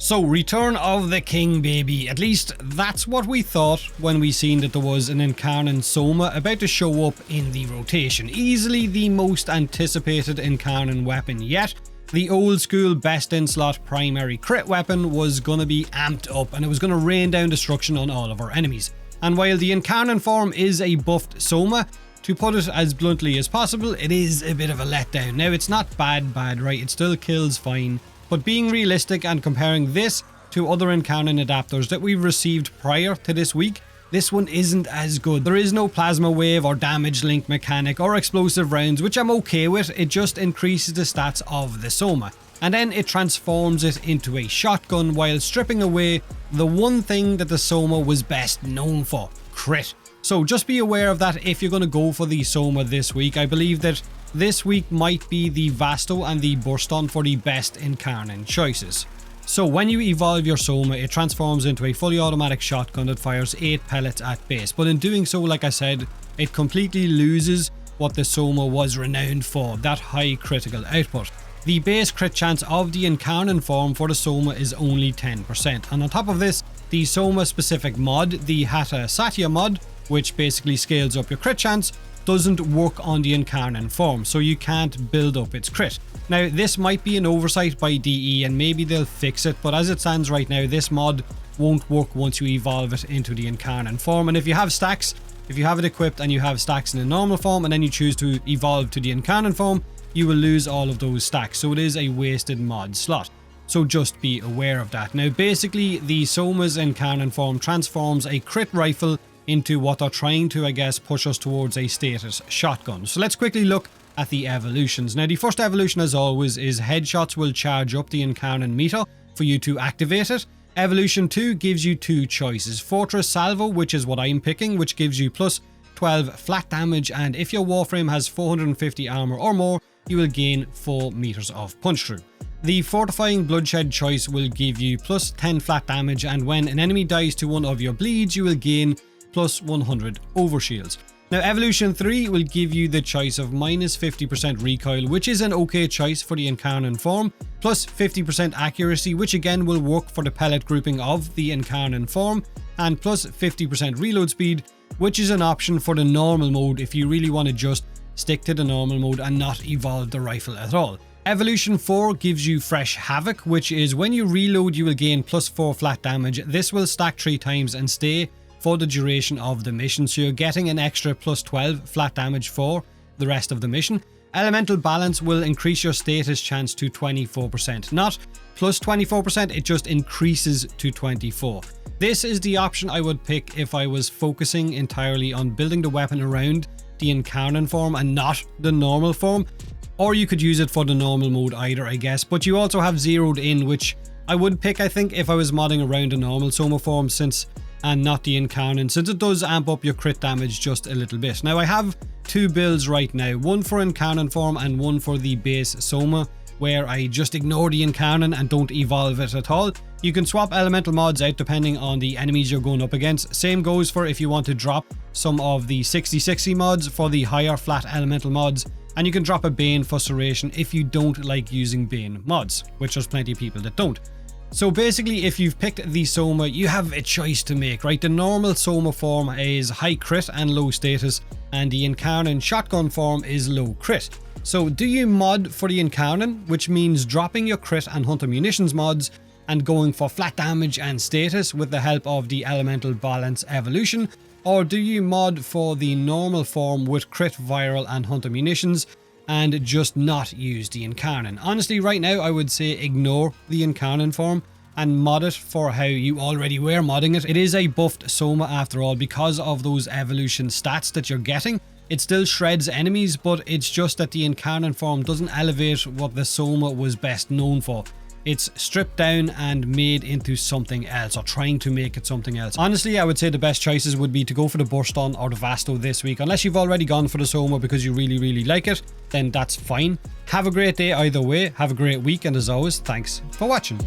So, Return of the King, baby. At least that's what we thought when we seen that there was an Incarnon Soma about to show up in the rotation. Easily the most anticipated Incarnon weapon yet. The old school best in slot primary crit weapon was gonna be amped up and it was gonna rain down destruction on all of our enemies. And while the Incarnon form is a buffed Soma, to put it as bluntly as possible, it is a bit of a letdown. Now, it's not bad, right? It still kills fine. But being realistic and comparing this to other Incarnon adapters that we've received prior to this week, this one isn't as good. There is no plasma wave or damage link mechanic or explosive rounds, which I'm okay with. It just increases the stats of the Soma. And then it transforms it into a shotgun while stripping away the one thing that the Soma was best known for, crit. So just be aware of that if you're going to go for the Soma this week. I believe that this week might be the Vasto and the Burston for the best Incarnon choices. So when you evolve your Soma, it transforms into a fully automatic shotgun that fires 8 pellets at base. But in doing so, like I said, it completely loses what the Soma was renowned for, that high critical output. The base crit chance of the Incarnon form for the Soma is only 10%. And on top of this, the Soma specific mod, the Hatha Satya mod, which basically scales up your crit chance, doesn't work on the Incarnon form, so you can't build up its crit. Now, this might be an oversight by DE and maybe they'll fix it, but as it stands right now, this mod won't work once you evolve it into the Incarnon form. And if you have stacks, if you have it equipped and you have stacks in a normal form and then you choose to evolve to the Incarnon form, you will lose all of those stacks, so it is a wasted mod slot. So just be aware of that. Now, basically, the Soma's Incarnon form transforms a crit rifle into what they're trying to, I guess, push us towards a status shotgun. So let's quickly look at the evolutions. Now, the first evolution, as always, is headshots will charge up the Incarnon meter for you to activate it. Evolution 2 gives you 2 choices. Fortress Salvo, which is what I'm picking, which gives you plus 12 flat damage, and if your Warframe has 450 armor or more, you will gain 4 meters of punch through. The Fortifying Bloodshed choice will give you plus 10 flat damage, and when an enemy dies to one of your bleeds, you will gain plus 100 overshields. Now, Evolution 3 will give you the choice of minus 50% recoil, which is an okay choice for the Incarnon form, plus 50% accuracy, which again will work for the pellet grouping of the Incarnon form, and plus 50% reload speed, which is an option for the normal mode if you really want to just stick to the normal mode and not evolve the rifle at all. Evolution 4 gives you Fresh Havoc, which is when you reload you will gain plus 4 flat damage. This will stack 3 times and stay for the duration of the mission, so you're getting an extra plus 12 flat damage for the rest of the mission. Elemental Balance will increase your status chance to 24%, not plus 24%, it just increases to 24. This is the option I would pick if I was focusing entirely on building the weapon around the Incarnon form and not the normal form, or you could use it for the normal mode either, I guess. But you also have Zeroed In, which I would pick, I think, if I was modding around the normal Soma form and not the Incarnon, since it does amp up your crit damage just a little bit. Now, I have 2 builds right now, one for Incarnon form and one for the base Soma, where I just ignore the Incarnon and don't evolve it at all. You can swap elemental mods out depending on the enemies you're going up against. Same goes for if you want to drop some of the 60/60 mods for the higher flat elemental mods, and you can drop a Bane for Serration if you don't like using Bane mods, which there's plenty of people that don't. So basically, if you've picked the Soma, you have a choice to make, right? The normal Soma form is high crit and low status, and the Incarnon shotgun form is low crit. So do you mod for the Incarnon, which means dropping your crit and hunter munitions mods and going for flat damage and status with the help of the Elemental Balance evolution, or do you mod for the normal form with crit, viral and hunter munitions and just not use the Incarnon? Honestly, right now I would say ignore the Incarnon form and mod it for how you already were modding it. It is a buffed Soma after all because of those evolution stats that you're getting. It still shreds enemies, but it's just that the Incarnon form doesn't elevate what the Soma was best known for. It's stripped down and made into something else, or trying to make it something else. Honestly, I would say the best choices would be to go for the Burston or the Vasto this week. Unless you've already gone for the Soma because you really like it, then that's fine. Have a great day either way, have a great week, and as always, thanks for watching.